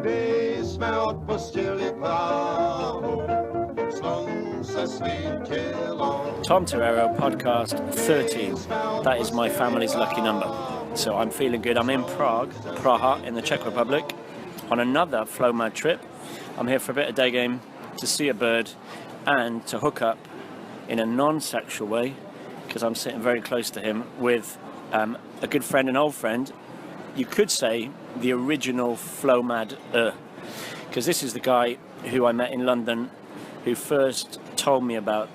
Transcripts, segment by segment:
My jsme odpustili Prahu, slunce svítilo. Tom Torero, podcast 13. That is my family's lucky number. So I'm feeling good. I'm in Prague, Praha in the Czech Republic, on another Flow Mad trip. I'm here for a bit of day game, to see a bird, and to hook up in a non-sexual way, because I'm sitting very close to him, with a good friend, an old friend. You could say the original Flow Mad, because this is the guy who I met in London, who first told me about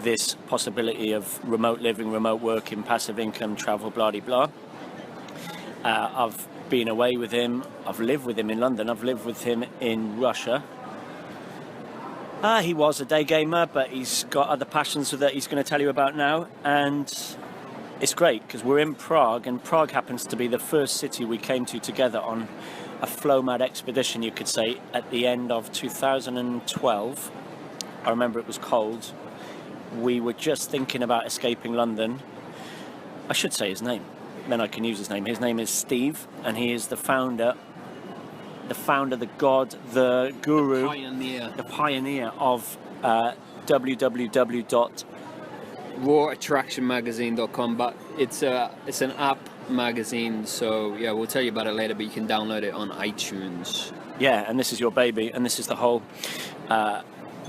this possibility of remote living, remote working, passive income, travel, blah-de-blah. I've been away with him. I've lived with him in London. I've lived with him in Russia. He was a day gamer, but he's got other passions that he's going to tell you about now. And it's great because we're in Prague, and Prague happens to be the first city we came to together on a Flow Mad expedition, you could say, at the end of 2012. I remember it was cold. We were just thinking about escaping London. I should say his name, then I can use his name. His name is Steve, and he is the founder, the god, the guru, the pioneer of rawaattractionmagazine.com, but it's an app magazine, so yeah, we'll tell you about it later, but you can download it on iTunes. Yeah, and this is your baby, and this is the whole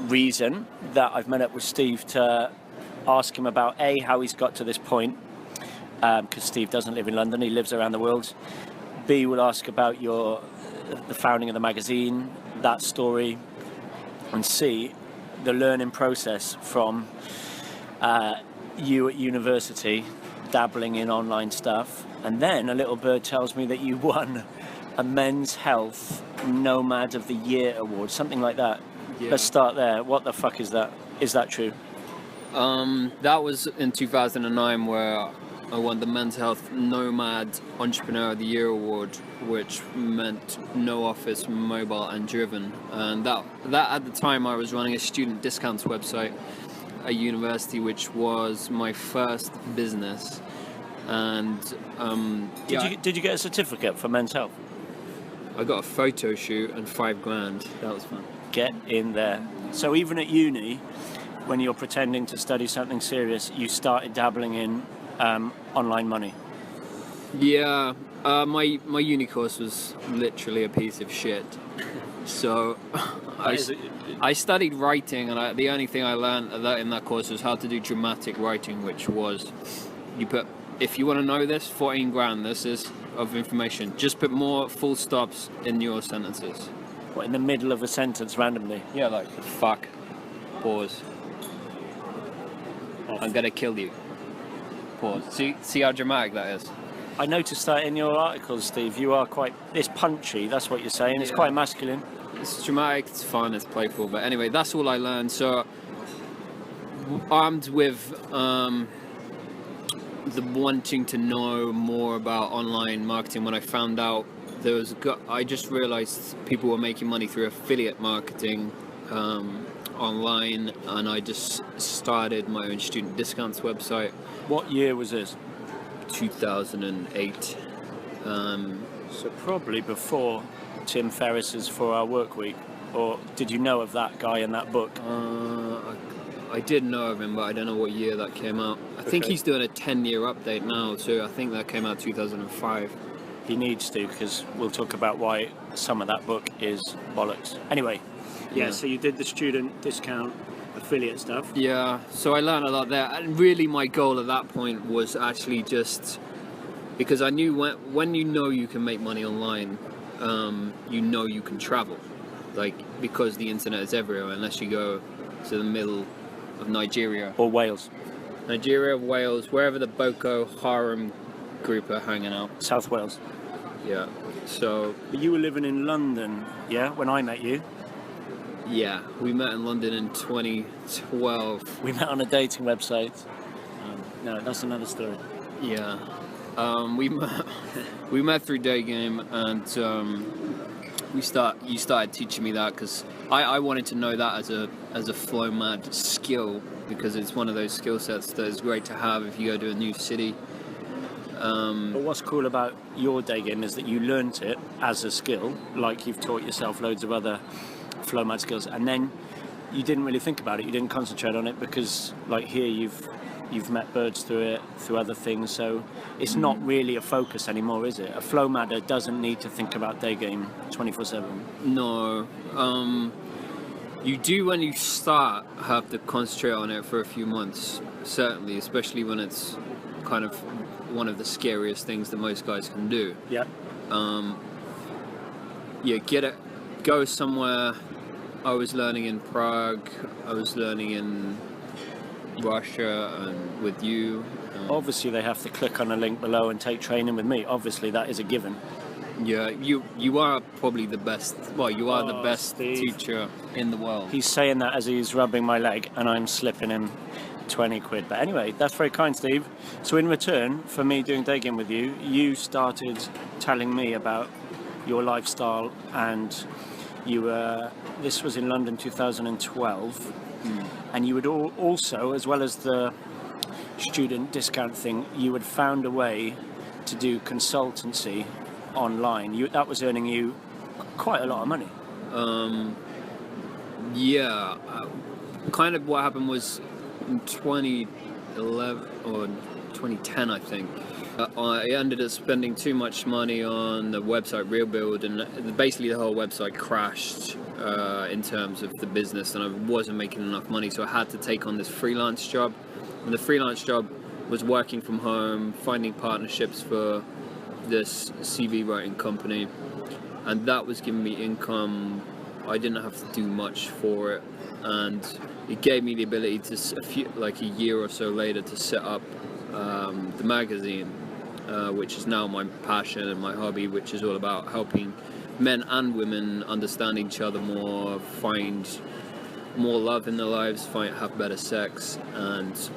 reason that I've met up with Steve, to ask him about how he's got to this point, because Steve doesn't live in London, he lives around the world. B, we'll ask about the founding of the magazine, that story, and C, the learning process from you at university, dabbling in online stuff. And then a little bird tells me that you won a Men's Health Nomad of the Year award, something like that. Yeah. Let's start there. What the fuck is that? Is that true? That was in 2009, where I won the Men's Health Nomad Entrepreneur of the Year award, which meant no office, mobile and driven. And that at the time I was running a student discounts website at university, which was my first business. And did you get a certificate for Men's Health? I got a photo shoot and $5,000. That was fun. Get in there. So even at uni, when you're pretending to study something serious, you started dabbling in online money. Yeah, my uni course was literally a piece of shit. So I studied writing, and the only thing I learned in that course was how to do dramatic writing, which was, if you want to know this, $14,000, this is of information. Just put more full stops in your sentences. What, in the middle of a sentence randomly? Yeah, like fuck, pause, I'm gonna kill you, pause. See how dramatic that is? I noticed that in your articles, Steve. You are it's punchy, that's what you're saying. It's quite masculine. It's dramatic, it's fun, it's playful. But anyway, that's all I learned. So, armed with the wanting to know more about online marketing, when I found out I just realized people were making money through affiliate marketing online, and I just started my own student discounts website. What year was this? 2008. So probably before Tim Ferriss's 4-Hour Workweek, or did you know of that guy in that book? I did know of him, but I don't know what year that came out. I think he's doing a 10-year update now, so I think that came out 2005. He needs to, because we'll talk about why some of that book is bollocks. Anyway, yeah, so you did the student discount affiliate stuff. Yeah, so I learned a lot there, and really my goal at that point was actually just because I knew when you know you can make money online, you know you can travel, because the internet is everywhere, unless you go to the middle of Nigeria or Wales, Wales, wherever the Boko Haram group are hanging out. South Wales. Yeah. So. But you were living in London, yeah, when I met you. Yeah, we met in London in 2012. We met on a dating website. No, that's another story. Yeah. We met through Day Game, and you started teaching me that, because I wanted to know that as a Flow Mad skill, because it's one of those skill sets that is great to have if you go to a new city. But what's cool about your day game is that you learnt it as a skill, like you've taught yourself loads of other flow mat skills, and then you didn't really think about it. You didn't concentrate on it because, like here, you've met birds through it, through other things. So it's not really a focus anymore, is it? A flow madder doesn't need to think about day game 24/7. No. You do when you start have to concentrate on it for a few months, certainly, especially when it's kind of one of the scariest things that most guys can do. Yeah. Get it, go somewhere. I was learning in Prague, I was learning in Russia and with you. Obviously they have to click on a link below and take training with me. Obviously that is a given. Yeah, you are probably the best. Well, you are the best Steve. teacher in the world. He's saying that as he's rubbing my leg and I'm slipping him 20 quid. But anyway, that's very kind, Steve. So in return for me doing day game with you, you started telling me about your lifestyle, and you were, this was in London 2012, and you would also, as well as the student discount thing, you had found a way to do consultancy online. That was earning you quite a lot of money. Kind of what happened was in 2011 or 2010, I think. I ended up spending too much money on the website Rebuild, and basically the whole website crashed in terms of the business, and I wasn't making enough money, so I had to take on this freelance job. And the freelance job was working from home, finding partnerships for this CV writing company, and that was giving me income. I didn't have to do much for it, and it gave me the ability to, like a year or so later, to set up the magazine, which is now my passion and my hobby, which is all about helping men and women understand each other more, find more love in their lives, have better sex, and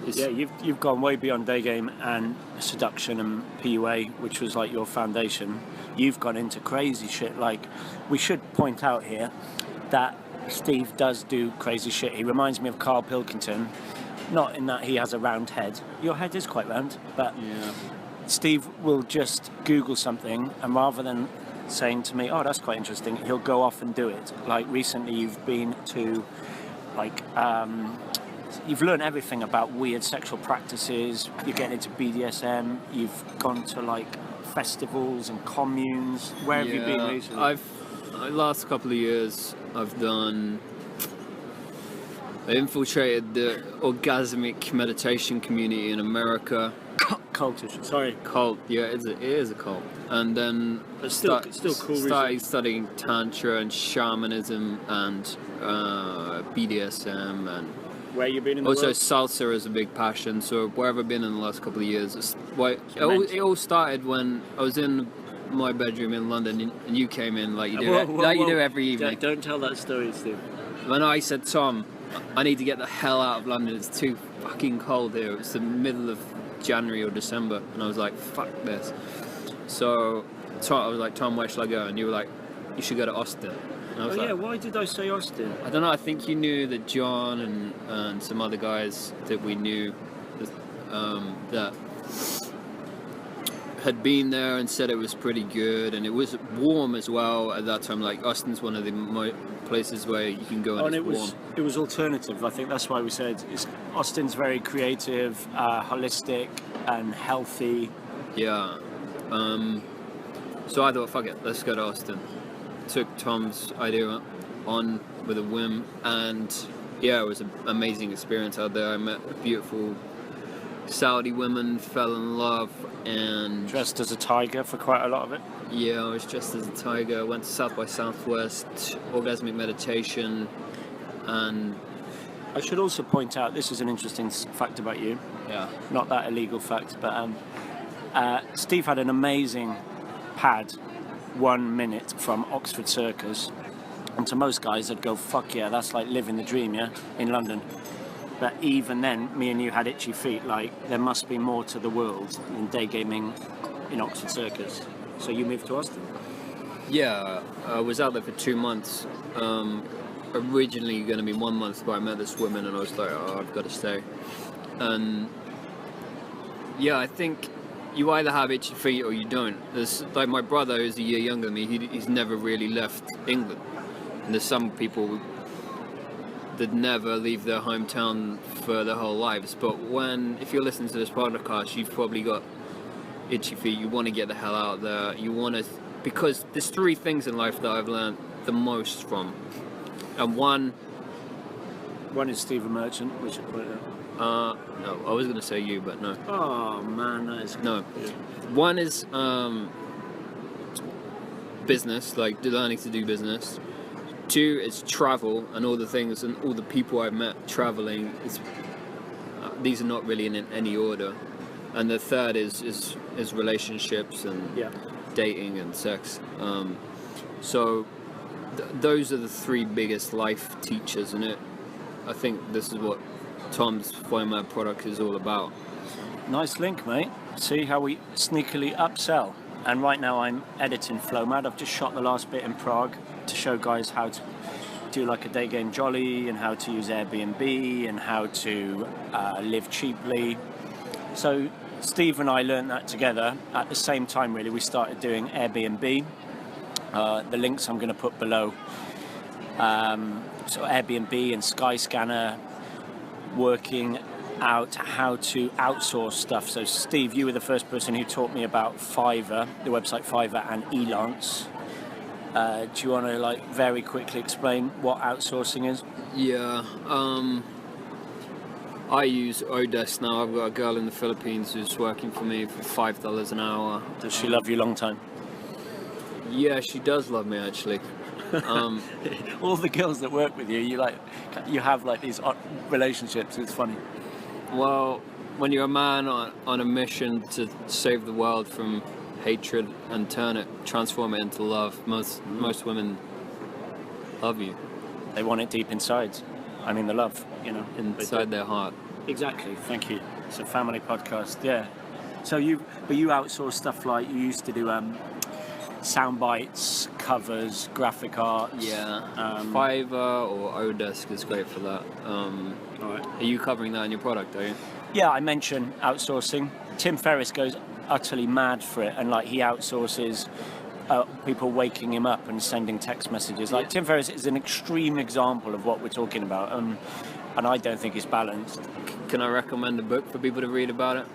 you've gone way beyond day game and seduction and PUA, which was like your foundation. You've gone into crazy shit. Like, we should point out here that Steve does do crazy shit. He reminds me of Carl Pilkington, not in that he has a round head. Your head is quite round, but Steve will just Google something, and rather than saying to me, oh, that's quite interesting, he'll go off and do it. Like recently you've been to you've learned everything about weird sexual practices, you're getting into BDSM, you've gone to like festivals and communes. Where have you been recently? Last couple of years I've infiltrated the orgasmic meditation community in America. Cultish, sorry. Cult, yeah, it is a cult. And then still cool. Started studying tantra and shamanism and BDSM, and where you been in the also world? Salsa is a big passion. So where have I been in the last couple of years? It all started when I was in my bedroom in London, and you came in like you do you do every evening. Don't tell that story, Steve. When I said, Tom, I need to get the hell out of London, it's too fucking cold here. It's the middle of January or December, and I was like, fuck this. So I was like, Tom, where should I go? And you were like, you should go to Austin. And I was like, why did I say Austin? I don't know, I think you knew that John and some other guys that we knew that had been there and said it was pretty good, and it was warm as well at that time. Like, Austin's one of the places where you can go and it's warm. It was alternative. I think that's why we said Austin's very creative, holistic and healthy. Yeah. So I thought, fuck it, let's go to Austin. Took Tom's idea on with a whim, and yeah, it was an amazing experience out there. I met beautiful Saudi women, fell in love, and dressed as a tiger for quite a lot of it. Yeah, I was dressed as a tiger. Went to South by Southwest, orgasmic meditation, and I should also point out, this is an interesting fact about you. Yeah. Not that illegal fact, but Steve had an amazing pad 1 minute from Oxford Circus, and to most guys they'd go, fuck yeah, that's like living the dream, yeah, in London. But even then, me and you had itchy feet, like there must be more to the world than day gaming in Oxford Circus. So you moved to Austin? Yeah, I was out there for 2 months. Originally going to be 1 month, but I met this woman and I was like, oh, I've got to stay. And yeah, I think you either have itchy feet or you don't. There's like my brother, who's a year younger than me. He's never really left England, and there's some people that never leave their hometown for their whole lives. But if you're listening to this podcast, you've probably got itchy feet. You want to get the hell out there. You want to, because there's three things in life that I've learned the most from, and one is Stephen Merchant, we should put it. No, I was gonna say you, but no. Oh man, that is no. One is business, like learning to do business. Two is travel and all the things and all the people I've met traveling. These are not really in any order. And the third is relationships and dating and sex. So those are the three biggest life teachers in it. I think this is what Tom's FlowMad product is all about. Nice link, mate. See how we sneakily upsell. And right now I'm editing FlowMad. I've just shot the last bit in Prague to show guys how to do like a day game jolly and how to use Airbnb and how to live cheaply. So Steve and I learned that together at the same time. Really, we started doing Airbnb. The links I'm going to put below. So Airbnb and Skyscanner, working out how to outsource stuff. So Steve, you were the first person who taught me about Fiverr, the website Fiverr, and Elance. Do you want to like very quickly explain what outsourcing is? Yeah, I use Odesk now. I've got a girl in the Philippines who's working for me for $5 an hour. Does she love you long time? Yeah, she does love me actually. All the girls that work with you, you have like these relationships. It's funny. Well, when you're a man on a mission to save the world from hatred and transform it into love, most women love you. They want it deep inside. I mean, the love, inside their heart. Exactly. Thank you. It's a family podcast. Yeah. So you outsource stuff like you used to do. Sound bites, covers, graphic arts. Yeah. Fiverr or Odesk is great for that. All right. Are you covering that in your product, are you? Yeah, I mentioned outsourcing. Tim Ferriss goes utterly mad for it, and like he outsources people waking him up and sending text messages. Like Tim Ferriss is an extreme example of what we're talking about, and I don't think it's balanced. Can I recommend a book for people to read about it?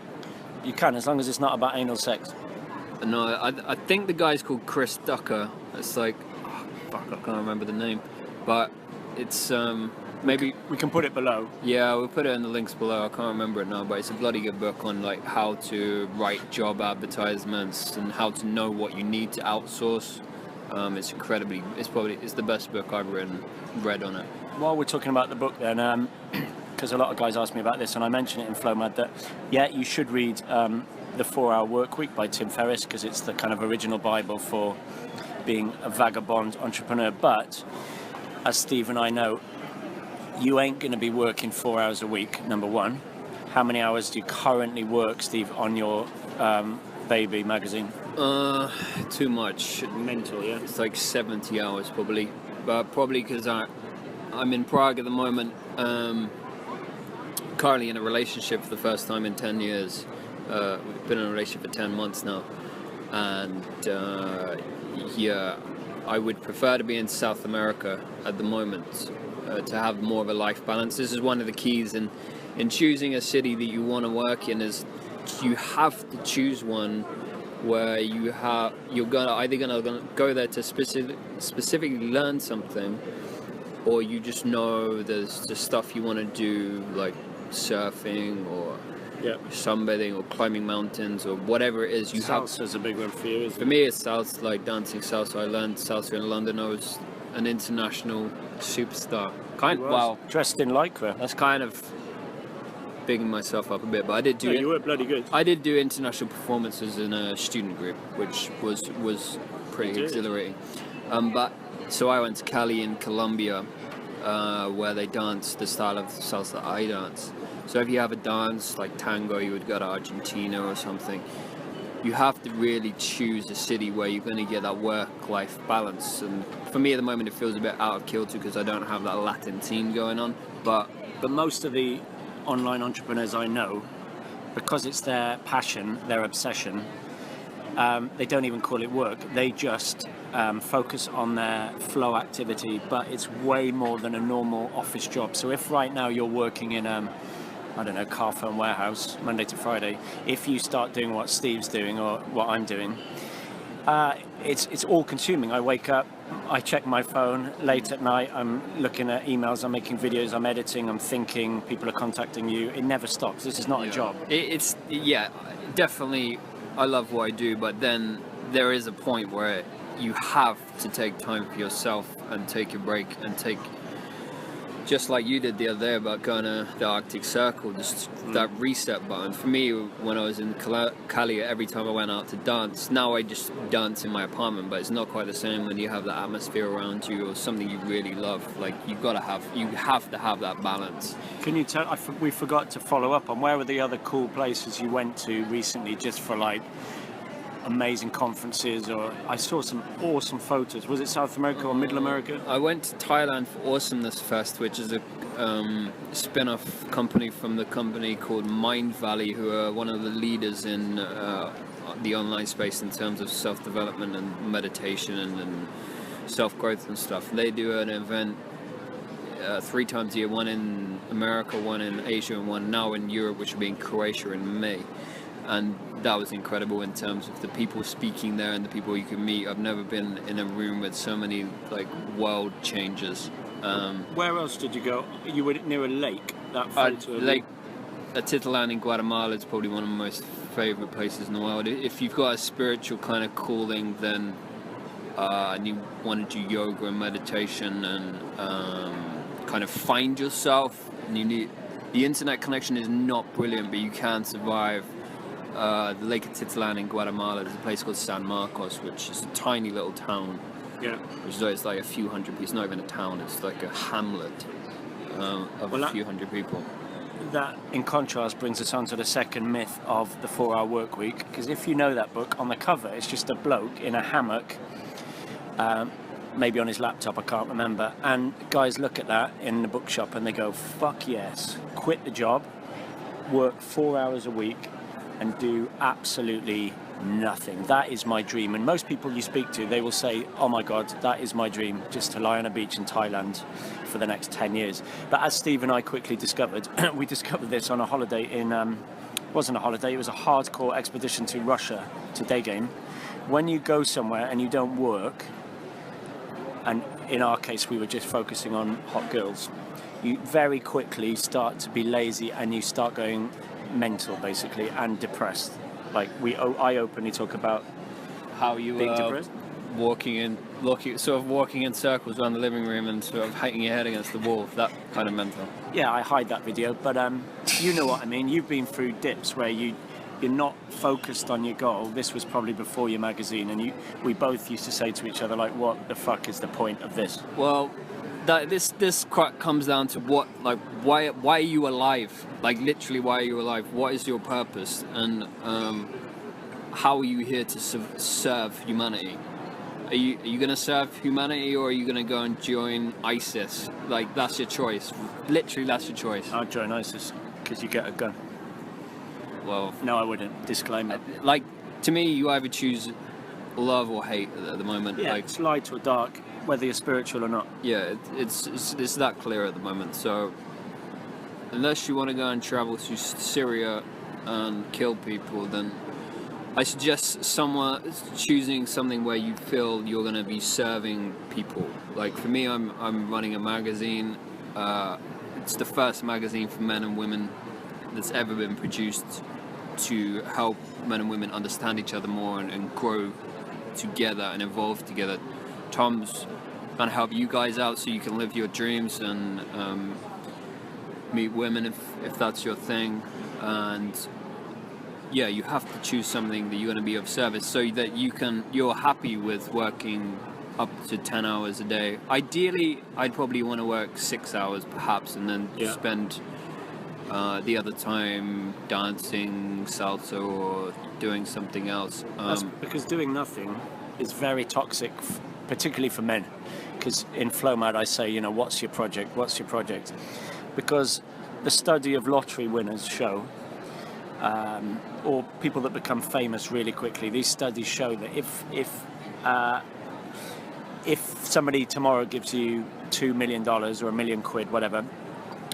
You can, as long as it's not about anal sex. No, I think the guy's called Chris Ducker. It's like, I can't remember the name, but it's maybe we can put it below. Yeah, we'll put it in the links below. I can't remember it now, but it's a bloody good book on like how to write job advertisements and how to know what you need to outsource. It's the best book I've read on it. While we're talking about the book, then, because a lot of guys ask me about this, and I mentioned it in FlowMad that you should read. The 4-Hour Workweek by Tim Ferriss, because it's the kind of original Bible for being a vagabond entrepreneur. But as Steve and I know, you ain't going to be working 4 hours a week, number one. How many hours do you currently work, Steve, on your baby magazine? Too much. Mental, yeah? It's like 70 hours probably. But probably because I'm in Prague at the moment, currently in a relationship for the first time in 10 years. We've been in a relationship for 10 months now, and I would prefer to be in South America at the moment to have more of a life balance. This is one of the keys in choosing a city that you want to work in, is you have to choose one where you're either gonna go there to specifically learn something, or you just know there's just stuff you want to do, like surfing or sunbathing or climbing mountains or whatever it is. Salsa's a big one for you, isn't it? For me, it's salsa, like dancing salsa. I learned salsa in London. I was an international superstar. Wow, dressed in lycra. That's kind of bigging myself up a bit, but I did do it. You were bloody good. I did do international performances in a student group, which was pretty exhilarating. So I went to Cali in Colombia, where they dance the style of salsa that I dance. So if you have a dance like tango, you would go to Argentina or something. You have to really choose a city where you're going to get that work-life balance. And for me at the moment, it feels a bit out of kilter because I don't have that Latin scene going on. But most of the online entrepreneurs I know because it's their passion, their obsession, they don't even call it work. They just focus on their flow activity, but it's way more than a normal office job. So if right now you're working in I don't know, car phone warehouse, Monday to Friday, if you start doing what Steve's doing or what I'm doing, it's all consuming. I wake up, I check my phone late at night, I'm looking at emails, I'm making videos, I'm editing, I'm thinking, people are contacting you. It never stops. This is not a job. It's definitely, I love what I do, but then there is a point where you have to take time for yourself and take a break and take, just like you did the other day about going to the Arctic Circle, just that reset button. For me, when I was in Cali, every time I went out to dance, now I just dance in my apartment, but it's not quite the same when you have that atmosphere around you or something you really love. Like, you have to have that balance. Can you tell, we forgot to follow up on where were the other cool places you went to recently just for like amazing conferences? Or I saw some awesome photos. Was it South America or Middle America? I went to Thailand for Awesomeness Fest, which is a spin-off company from the company called Mind Valley, who are one of the leaders in the online space in terms of self-development and meditation and self-growth and stuff. They do an event 3 times a year, one in America, one in Asia, and one now in Europe, which will be in Croatia in May. And that was incredible in terms of the people speaking there and the people you can meet. I've never been in a room with so many like world changers. Where else did you go? You were near a lake. That photo. Lake Atitlan in Guatemala is probably one of my most favorite places in the world. If you've got a spiritual kind of calling, then and you want to do yoga and meditation and kind of find yourself, and you need, the internet connection is not brilliant, but you can survive. The Lake Atitlan in Guatemala, there's a place called San Marcos, which is a tiny little town. Yeah. Which is it's like a few hundred people. It's not even a town. It's like a hamlet of a few hundred people. That, in contrast, brings us on to the second myth of the 4-hour work week. Because if you know that book, on the cover, it's just a bloke in a hammock, maybe on his laptop, I can't remember. And guys look at that in the bookshop and they go, "Fuck yes, quit the job, work 4 hours a week, and do absolutely nothing. That is my dream." And most people you speak to, they will say, "Oh my God, that is my dream, just to lie on a beach in Thailand for the next 10 years. But as Steve and I quickly discovered, we discovered this on a holiday in, wasn't a holiday, it was a hardcore expedition to Russia, to day game. When you go somewhere and you don't work, and in our case we were just focusing on hot girls, you very quickly start to be lazy and you start going mental basically and depressed. Like I openly talk about how you being depressed, walking in circles around the living room and sort of hitting your head against the wall, that kind of mental. Yeah, I hide that video, but you know what I mean. You've been through dips where you're not focused on your goal. This was probably before your magazine, and we both used to say to each other, like, what the fuck is the point of this? Well, this comes down to what, like, why are you alive? Like, literally, why are you alive? What is your purpose? And how are you here to serve humanity? Are you going to serve humanity, or are you going to go and join ISIS? Like, that's your choice. Literally, that's your choice. I'd join ISIS because you get a gun. Well, no, I wouldn't. Disclaimer. Like, to me, you either choose love or hate at the moment. Yeah, like, it's light or dark, whether you're spiritual or not. Yeah, it's that clear at the moment. So, unless you want to go and travel to Syria and kill people, then I suggest choosing something where you feel you're going to be serving people. Like, for me, I'm running a magazine. It's the first magazine for men and women that's ever been produced to help men and women understand each other more and grow together and evolve together. Tom's going to help you guys out so you can live your dreams and meet women if that's your thing. And yeah, you have to choose something that you're going to be of service so that you're happy with working up to 10 hours a day. Ideally, I'd probably want to work 6 hours perhaps, and then spend the other time dancing salsa or doing something else. That's because doing nothing is very toxic, particularly for men. Because in Flow Mad I say, what's your project? What's your project? Because the study of lottery winners show or people that become famous really quickly. These studies show that if somebody tomorrow gives you $2 million or £1 million, whatever,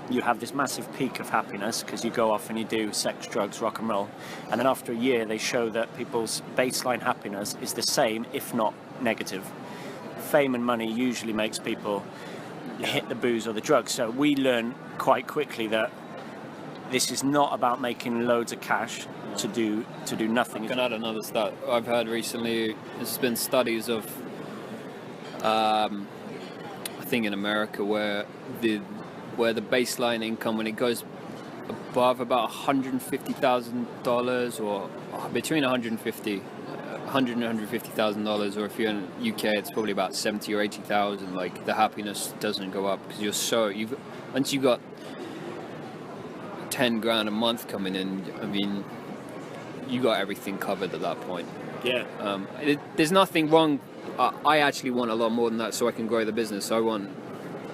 you have this massive peak of happiness because you go off and you do sex, drugs, rock and roll, and then after a year they show that people's baseline happiness is the same, if not negative. Fame and money usually makes people hit the booze or the drugs. So we learn quite quickly that this is not about making loads of cash to do nothing. I can add another stat I've heard recently. There's been studies of I think in America where the baseline income, when it goes above about $150,000 or between $150,000 and $150,000, or if you're in the UK it's probably about 70 or 80,000, like the happiness doesn't go up because once you got 10 grand a month coming in, I mean, you got everything covered at that point. Yeah. There's nothing wrong. I actually want a lot more than that so I can grow the business. I want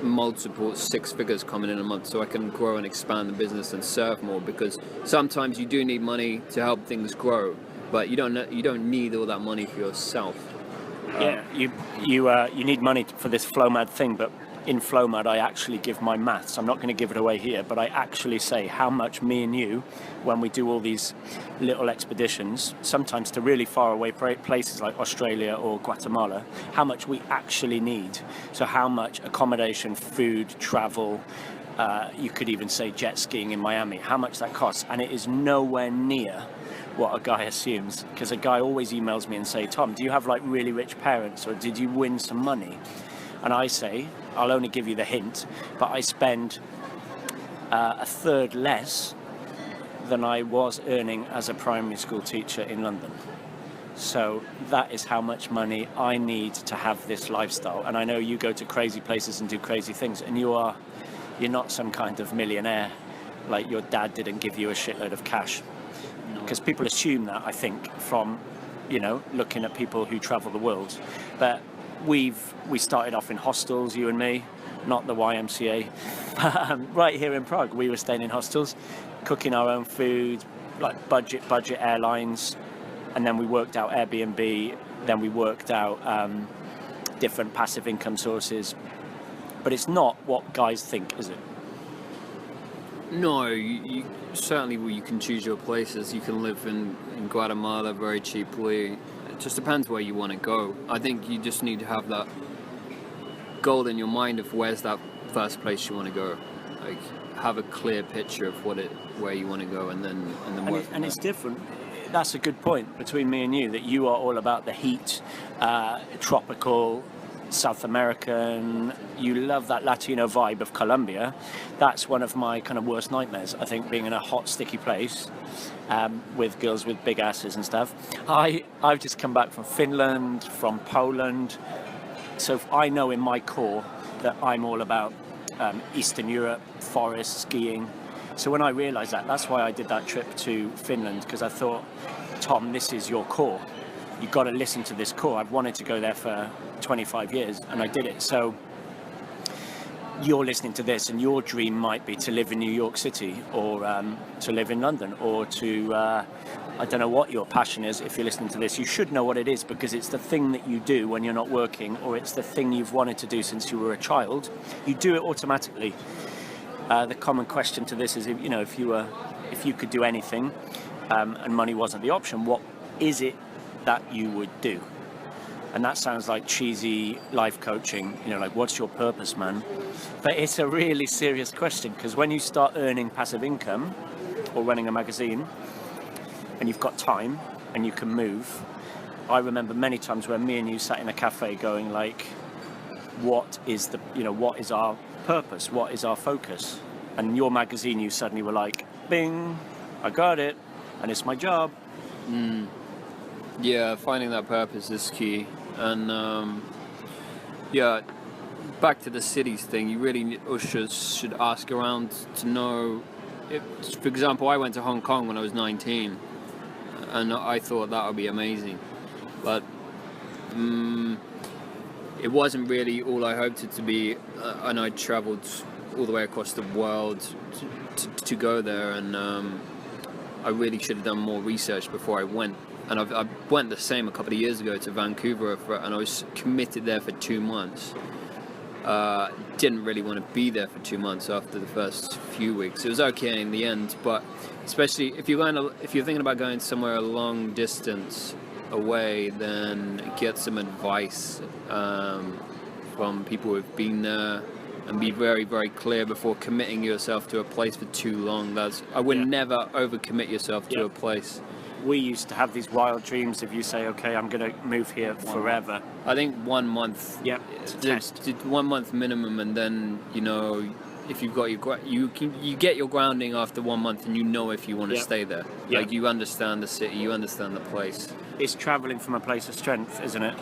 multiple 6 figures coming in a month so I can grow and expand the business and serve more, because sometimes you do need money to help things grow, but you don't need all that money for yourself. You need money for this FlowMad thing, but in FlowMad I actually give my maths. I'm not going to give it away here, but I actually say how much me and you, when we do all these little expeditions, sometimes to really far away places like Australia or Guatemala, how much we actually need. So how much accommodation, food, travel, you could even say jet skiing in Miami, how much that costs, and it is nowhere near what a guy assumes, because a guy always emails me and say, Tom, do you have like really rich parents, or did you win some money? And I say, I'll only give you the hint, but I spend a third less than I was earning as a primary school teacher in London. So that is how much money I need to have this lifestyle. And I know you go to crazy places and do crazy things, and you're not some kind of millionaire, like your dad didn't give you a shitload of cash. Because people assume that, I think, from, looking at people who travel the world. But we started off in hostels, you and me, not the YMCA. Right here in Prague, we were staying in hostels, cooking our own food, like budget airlines, and then we worked out Airbnb, then we worked out different passive income sources. But it's not what guys think, is it? No, you certainly you can choose your places. You can live in Guatemala very cheaply. It just depends where you want to go. I think you just need to have that goal in your mind of where's that first place you want to go. Like, have a clear picture of where you want to go, and then work. And it's different. That's a good point between me and you, that you are all about the heat, tropical, South American. You love that Latino vibe of Colombia. That's one of my kind of worst nightmares, I think, being in a hot, sticky place with girls with big asses and stuff. I've just come back from Finland, from Poland, so I know in my core that I'm all about Eastern Europe, forest, skiing. So when I realised that's why I did that trip to Finland, because I thought, Tom, this is your core. You've got to listen to this core. I've wanted to go there for 25 years and I did it. So you're listening to this and your dream might be to live in New York City, or to live in London, or to I don't know what your passion is. If you're listening to this, you should know what it is, because it's the thing that you do when you're not working, or it's the thing you've wanted to do since you were a child. You do it automatically. The common question to this is, if you could do anything and money wasn't the option, what is it that you would do? And that sounds like cheesy life coaching, like, what's your purpose, man? But it's a really serious question, because when you start earning passive income or running a magazine and you've got time and you can move, I remember many times where me and you sat in a cafe going like, what is our purpose? What is our focus? And your magazine, you suddenly were like, bing, I got it, and it's my job. Yeah, finding that purpose is key. And back to the cities thing, you really should ask around to know if, for example, I went to Hong Kong when I was 19 and I thought that would be amazing, but it wasn't really all I hoped it to be, and I travelled all the way across the world to go there, and I really should have done more research before I went. And I went the same a couple of years ago to Vancouver, and I was committed there for 2 months. Didn't really want to be there for 2 months after the first few weeks. It was okay in the end, but especially if you're thinking about going somewhere a long distance away, then get some advice from people who've been there, and be very, very clear before committing yourself to a place for too long. I would never overcommit yourself to a place. We used to have these wild dreams if you say, okay, I'm going to move here forever. I think 1 month. Yep. Just 1 month minimum, and then if you've got you get your grounding after 1 month, and if you want to stay there. Yep. Like, you understand the city, you understand the place. It's travelling from a place of strength, isn't it?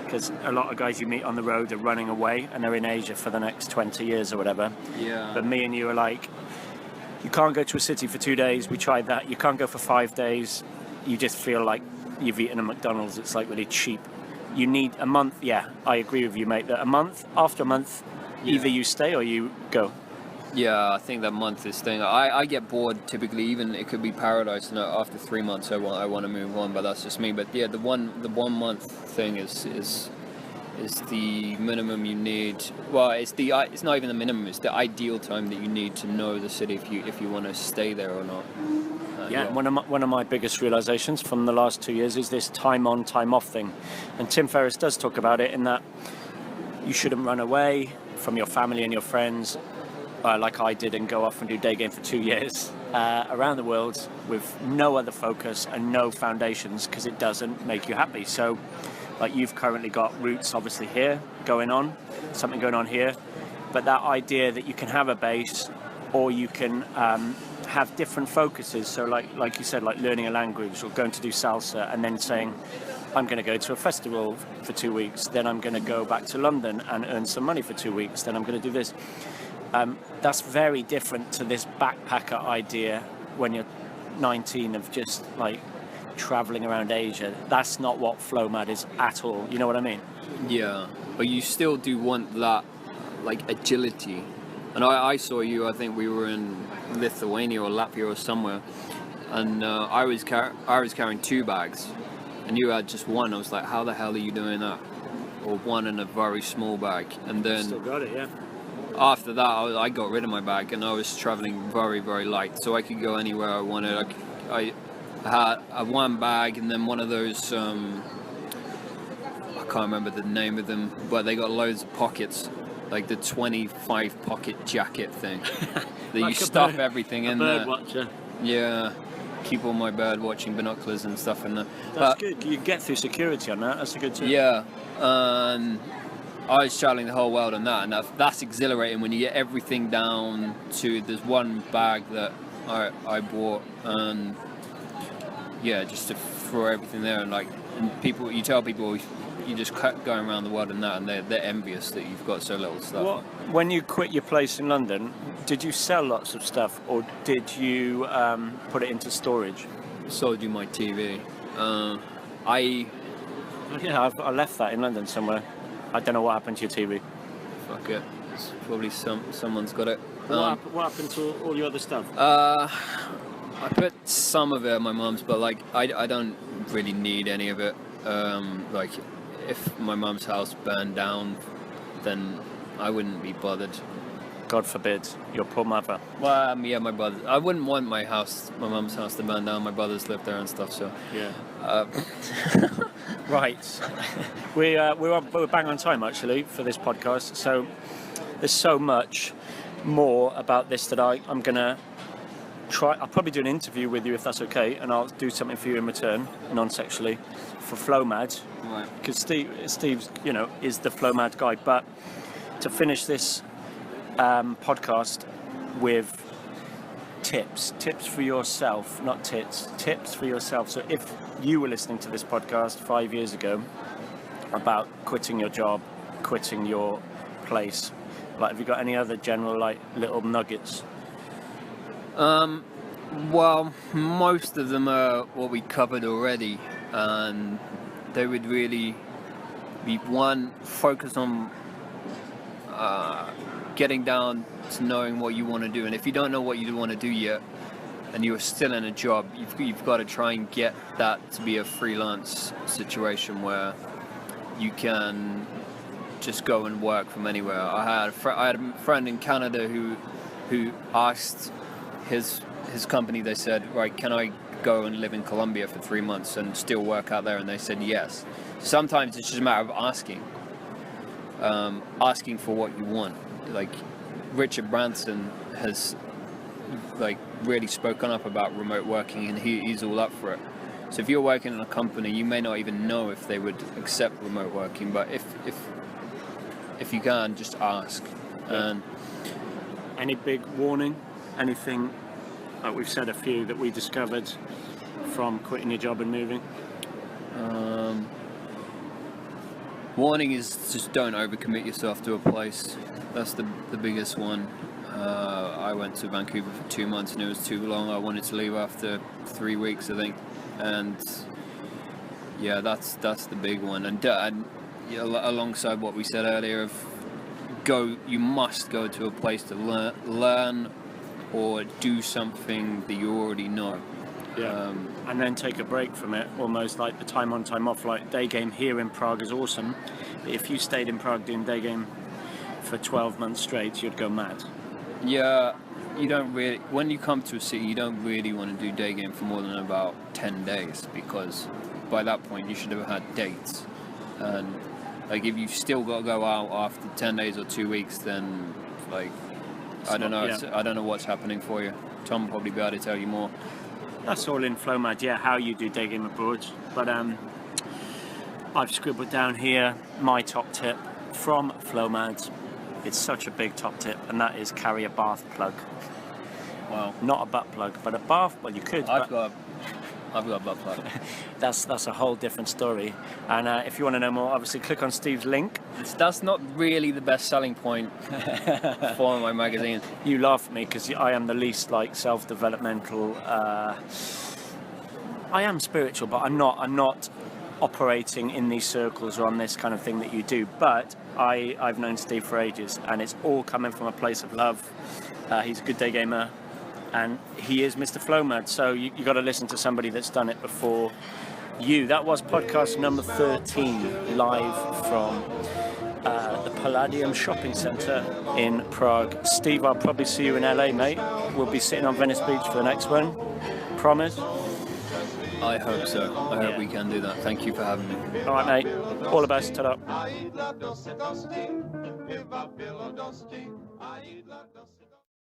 Because a lot of guys you meet on the road are running away, and they're in Asia for the next 20 years or whatever. Yeah. But me and you are like, you can't go to a city for 2 days. We tried that. You can't go for 5 days. You just feel like you've eaten a McDonald's. It's like really cheap. You need a month. Yeah, I agree with you, mate. That after a month, either you stay or you go. Yeah, I think that month is thing. I get bored typically. Even it could be paradise. No, after 3 months, I want to move on. But that's just me. But yeah, the 1 month thing is the minimum you need. Well, it's not even the minimum. It's the ideal time that you need to know the city if you want to stay there or not. One of my biggest realizations from the last 2 years is this time on, time off thing, and Tim Ferriss does talk about it in that you shouldn't run away from your family and your friends, like I did, and go off and do day game for 2 years around the world with no other focus and no foundations, because it doesn't make you happy. So. Like, you've currently got roots obviously here something going on here, but that idea that you can have a base, or you can have different focuses. So like you said, like learning a language or going to do salsa, and then saying, I'm going to go to a festival for 2 weeks, then I'm going to go back to London and earn some money for 2 weeks, then I'm going to do this. That's very different to this backpacker idea when you're 19 of just like traveling around Asia. That's not what FlowMad is at all. You know what I mean? Yeah, but you still do want that, like, agility. And I saw you. I think we were in Lithuania or Latvia or somewhere, and I was carrying 2 bags, and you had just one. I was like, how the hell are you doing that? Or one in a very small bag, and then still got it, yeah. After that, I got rid of my bag, and I was traveling very, very light, so I could go anywhere I wanted. I had a 1 bag, and then one of those, I can't remember the name of them, but they got loads of pockets, like the 25 pocket jacket thing that like you stuff everything in there. Bird watcher. Yeah, keep all my bird watching binoculars and stuff in there. That's good. You get through security on that. That's a good tip. Yeah, I was traveling the whole world on that, and that's exhilarating when you get everything down to. There's 1 bag that I bought, and yeah, just to throw everything there, and you tell people you just going around the world in that, and they're envious that you've got so little stuff. When you quit your place in London, did you sell lots of stuff, or did you put it into storage? Sold you my TV. I left that in London somewhere. I don't know what happened to your TV. Fuck it. It's probably someone's got it. What happened to all your other stuff? I put some of it at my mum's, but like I don't really need any of it. Like, if my mum's house burned down, then I wouldn't be bothered. God forbid, your poor mother. Well, yeah, my brother. I wouldn't want my mum's house to burn down. My brothers live there and stuff, so. Yeah. Right. We're bang on time actually for this podcast. So there's so much more about this that I'm gonna try. I'll probably do an interview with you if that's okay, and I'll do something for you in return, non-sexually, for FlowMad. Right. Because Steve's, is the FlowMad guy. But to finish this podcast with tips for yourself, not tips for yourself. So if you were listening to this podcast 5 years ago about quitting your job, quitting your place, like, have you got any other general, like, little nuggets? Well, most of them are what we covered already, and they would really be, one, focus on getting down to knowing what you want to do. And if you don't know what you want to do yet, and you're still in a job, you've got to try and get that to be a freelance situation where you can just go and work from anywhere. I had a friend in Canada who asked his company. They said, right, can I go and live in Colombia for 3 months and still work out there? And they said yes. Sometimes it's just a matter of asking for what you want. Like Richard Branson has like really spoken up about remote working, and he's all up for it. So if you're working in a company, you may not even know if they would accept remote working, but if you can, just ask. And any big warning? Anything, like we've said a few that we discovered from quitting your job and moving? Warning is just don't overcommit yourself to a place. That's the biggest one. I went to Vancouver for 2 months and it was too long. I wanted to leave after 3 weeks, I think. And yeah, that's the big one. And alongside what we said earlier, you must go to a place to learn or do something that you already know. Yeah. And then take a break from it, almost like the time on, time off. Like day game here in Prague is awesome, but if you stayed in Prague doing day game for 12 months straight, you'd go mad. Yeah, you don't really. When you come to a city, you don't really want to do day game for more than about 10 days, because by that point you should have had dates. And like if you've still got to go out after 10 days or 2 weeks, then like I don't know. Yeah. I don't know what's happening for you. Tom will probably be able to tell you more. That's all in Flowmad, yeah, how you do day game abroad. But I've scribbled down here my top tip from Flowmad. It's such a big top tip, and that is carry a bath plug. Wow. Not a butt plug, but a bath. Well, you could. I've got a butt plug. That's a whole different story. And if you want to know more, obviously click on Steve's link. That's not really the best selling point for my magazine. You laugh at me because I am the least like self-developmental. I am spiritual, but I'm not operating in these circles or on this kind of thing that you do. But I've known Steve for ages, and it's all coming from a place of love. He's a good day gamer, and he is Mr. Flowmad. So you got to listen to somebody that's done it before you. That was podcast number 13, live from the Palladium Shopping Centre in Prague. Steve, I'll probably see you in LA, mate. We'll be sitting on Venice Beach for the next one. Promise? I hope so. I hope we can do that. Thank you for having me. All right, mate. All the best. Ta-da.